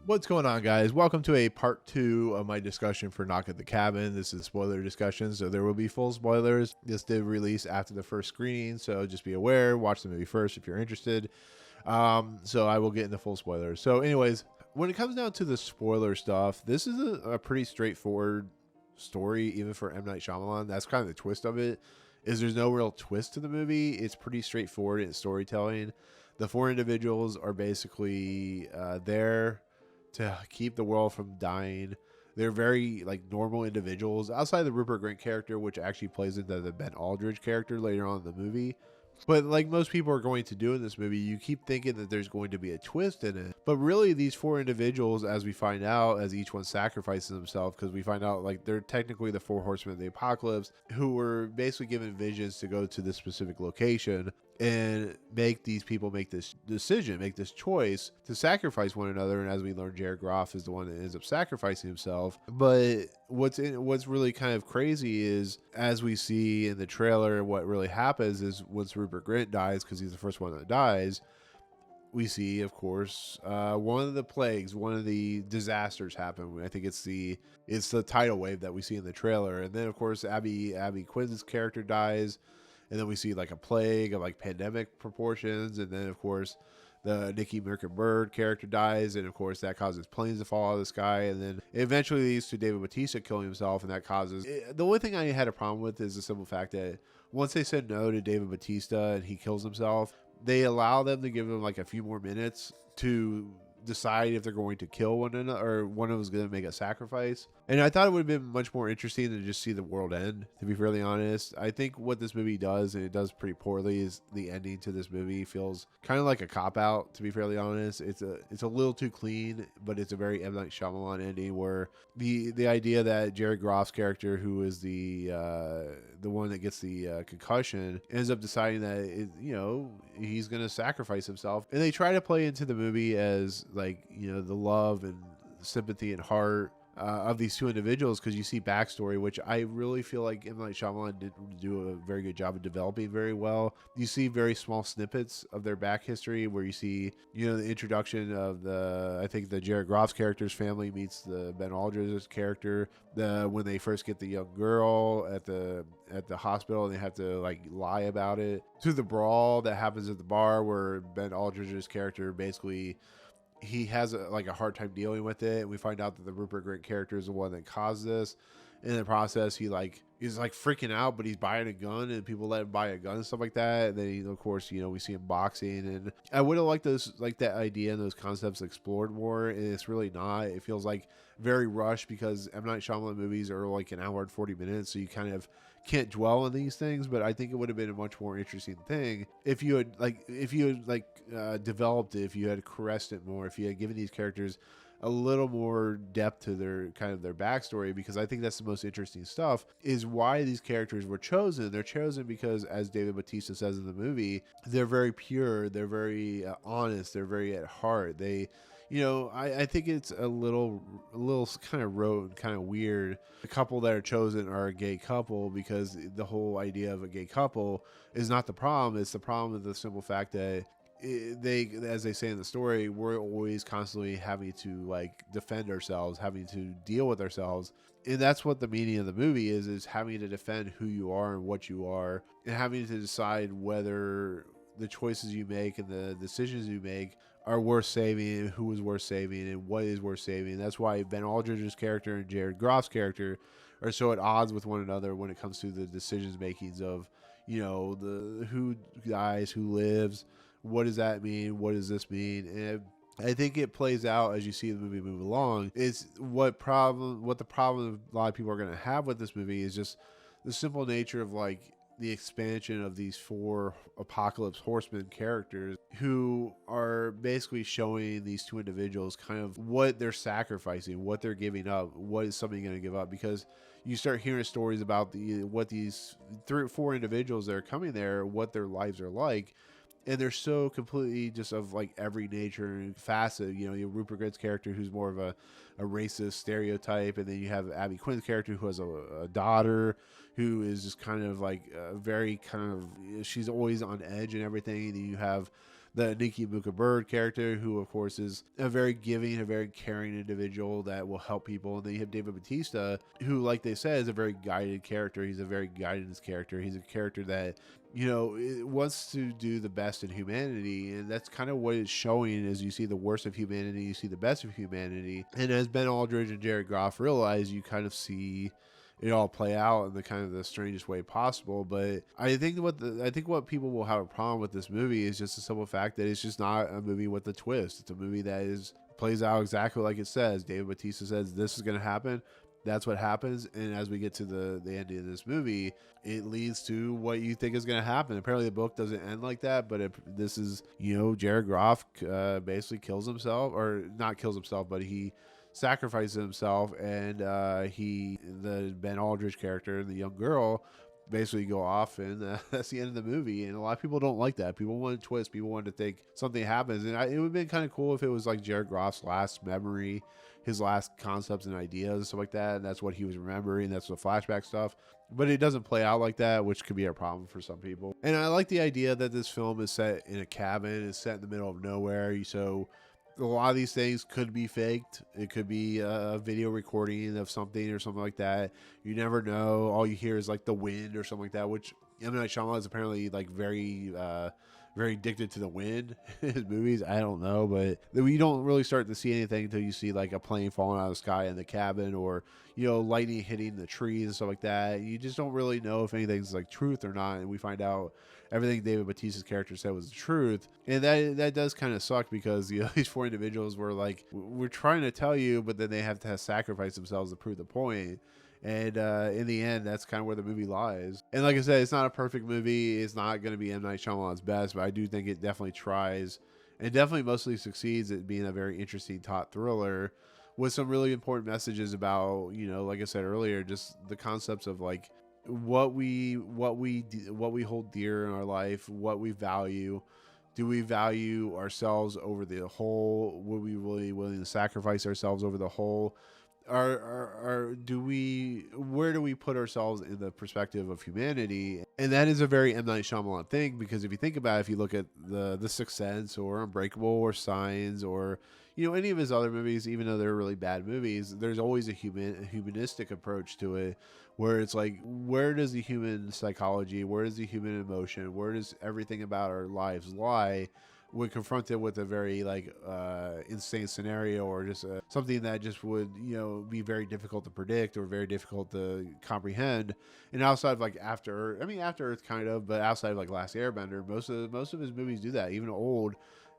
What's going on, guys? Welcome to a part 2 of my discussion for Knock at the Cabin. This is spoiler discussion, so there will be full spoilers. This did release after the first screening, so just be aware. Watch the movie first if you're interested. So I will get into full spoilers. So anyways, when it comes down to the spoiler stuff, this is a pretty straightforward story, even for M. Night Shyamalan. That's kind of the twist of it, is there's no real twist to the movie. It's pretty straightforward in storytelling. The four individuals are basically there to keep the world from dying. They're very normal individuals outside the Rupert Grint character, which actually plays into the Ben Aldridge character later on in the movie. But like most people are going to do in this movie, you keep thinking that there's going to be a twist in it. But really, these four individuals, as we find out, as each one sacrifices himself, because we find out they're technically the four horsemen of the apocalypse, who were basically given visions to go to this specific location and make these people make this decision, make this choice to sacrifice one another. And as we learn, Jared Groff is the one that ends up sacrificing himself. But what's really kind of crazy is, as we see in the trailer, what really happens is once Rupert Grint dies, because he's the first one that dies, we see, of course, one of the plagues, one of the disasters happen. I think it's the tidal wave that we see in the trailer. And then, of course, Abby Quinn's character dies. And then we see a plague of pandemic proportions. And then, of course, the Amuka-Bird character dies. And, of course, that causes planes to fall out of the sky. And then it eventually leads to David Bautista killing himself. And that causes... The only thing I had a problem with is the simple fact that once they said no to David Bautista and he kills himself, they allow them to give him a few more minutes to decide if they're going to kill one another or one of them is going to make a sacrifice. And I thought it would have been much more interesting to just see the world end, to be fairly honest. I think what this movie does, and it does pretty poorly, is the ending to this movie feels kind of like a cop-out, to be fairly honest. It's a little too clean, but it's a very M. Night Shyamalan ending, where the idea that Jared Groff's character, who is the one that gets the concussion, ends up deciding that he's going to sacrifice himself. And they try to play into the movie as the love and sympathy and heart of these two individuals, because you see backstory, which I really feel like M. Night Shyamalan didn't do a very good job of developing very well. You see very small snippets of their back history, where you see the introduction of I think the Jared Groff's character's family meets the Ben Aldridge's character, when they first get the young girl at the hospital, and they have to lie about it, to the brawl that happens at the bar, where Ben Aldridge's character basically, he has a hard time dealing with it, and we find out that the Rupert Grint character is the one that caused this. In the process, he is freaking out, but he's buying a gun, and people let him buy a gun and stuff like that. And then of course we see him boxing, and I would have liked that idea and those concepts explored more, and it's really not. It feels very rushed, because M. Night Shyamalan movies are an hour and 40 minutes, so you kind of can't dwell on these things. But I think it would have been a much more interesting thing if you had developed it, if you had caressed it more, if you had given these characters a little more depth to their backstory, because I think that's the most interesting stuff, is why these characters were chosen. They're chosen because, as David Bautista says in the movie, they're very pure, they're very honest, they're very at heart. They, I think it's a little kind of rote and kind of weird. The couple that are chosen are a gay couple, because the whole idea of a gay couple is not the problem. It's the problem of the simple fact that they, as they say in the story, we're always constantly having to defend ourselves, having to deal with ourselves. And that's what the meaning of the movie is having to defend who you are and what you are, and having to decide whether the choices you make and the decisions you make are worth saving, and who is worth saving, and what is worth saving. That's why Ben Aldridge's character and Jared Groff's character are so at odds with one another when it comes to the decisions makings of the who dies, who lives. What does that mean? What does this mean? And I think it plays out as you see the movie move along. It's what the problem a lot of people are going to have with this movie is just the simple nature of the expansion of these four apocalypse horsemen characters, who are basically showing these two individuals kind of what they're sacrificing, what they're giving up, what is somebody going to give up. Because you start hearing stories about what these 3 or 4 individuals that are coming there, what their lives are like. And they're so completely just of every nature and facet. You have Rupert Grint's character, who's more of a racist stereotype, and then you have Abby Quinn's character, who has a daughter who is just kind of like very kind of, she's always on edge and everything. And you have the Amuka-Bird character, who of course is a very giving, a very caring individual that will help people. And then you have David Bautista, who, like they said, is a very guided character. He's a very guidance character. He's a character that, you know, wants to do the best in humanity. And that's kind of what it's showing, as you see the worst of humanity, you see the best of humanity. And as Ben Aldridge and Jared Goff realize, you kind of see it all play out in the kind of the strangest way possible. But I think what people will have a problem with this movie is just the simple fact that it's just not a movie with a twist. It's a movie that plays out exactly like it says. David Bautista says this is going to happen. That's what happens. And as we get to the end of this movie, it leads to what you think is going to happen. Apparently the book doesn't end like that, but this is, you know, Jared Goff basically kills himself, or not kills himself, but he sacrifices himself, and the Ben Aldridge character and the young girl basically go off, and that's the end of the movie. And a lot of people don't like that. People want a twist. People want to think something happens. And it would have been kind of cool if it was like Jared Goff's last memory, his last concepts and ideas and stuff like that, and that's what he was remembering. That's the flashback stuff. But it doesn't play out like that, which could be a problem for some people. And I like the idea that this film is set in a cabin. It's set in the middle of nowhere, so a lot of these things could be faked. It could be a video recording of something or something like that. You never know. All you hear is like the wind or something like that, which M. Night Shyamalan is apparently like very addicted to the wind in his movies. I don't know, but you don't really start to see anything until you see like a plane falling out of the sky in the cabin, or, you know, lightning hitting the trees and stuff like that. You just don't really know if anything's like truth or not. And we find out everything David Bautista's character said was the truth. And that does kind of suck, because, you know, these four individuals were like, we're trying to tell you, but then they have to sacrifice themselves to prove the point. And in the end, that's kind of where the movie lies. And like I said, it's not a perfect movie. It's not going to be M. Night Shyamalan's best, but I do think it definitely tries, and definitely mostly succeeds at being a very interesting taut thriller with some really important messages about, you know, like I said earlier, just the concepts of like what we hold dear in our life, what we value. Do we value ourselves over the whole? Were we really willing to sacrifice ourselves over the whole? Where do we put ourselves in the perspective of humanity? And that is a very M. Night Shyamalan thing, because if you think about it, if you look at the Sixth Sense or Unbreakable or Signs, or, you know, any of his other movies, even though they're really bad movies, there's always a humanistic approach to it, where it's like, where does the human psychology, where does the human emotion, where does everything about our lives lie when confronted with a very like insane scenario, or just something that just would, you know, be very difficult to predict or very difficult to comprehend. And outside of like After Earth kind of, but outside of like Last Airbender, most of his movies do that. Even old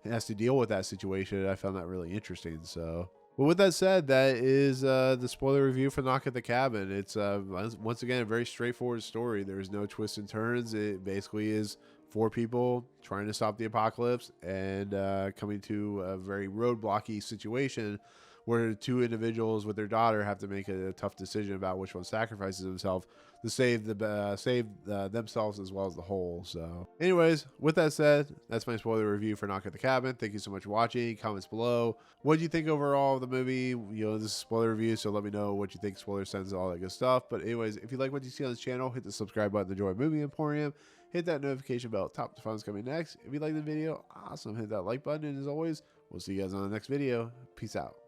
has to deal with that situation. I found that really interesting. So, well, with that said, that is the spoiler review for Knock at the Cabin. It's once again a very straightforward story. There's no twists and turns. It basically is four people trying to stop the apocalypse and coming to a very roadblocky situation where two individuals with their daughter have to make a tough decision about which one sacrifices himself to save themselves as well as the whole. So anyways, with that said, that's my spoiler review for Knock at the Cabin. Thank you so much for watching. Comments below. What do you think overall of the movie? You know, this is a spoiler review, so let me know what you think, spoiler sense, all that good stuff. But anyways, if you like what you see on this channel, hit the subscribe button to join Movie Emporium. Hit that notification bell. Top the fun's coming next. If you like the video, awesome. Hit that like button. And as always, we'll see you guys on the next video. Peace out.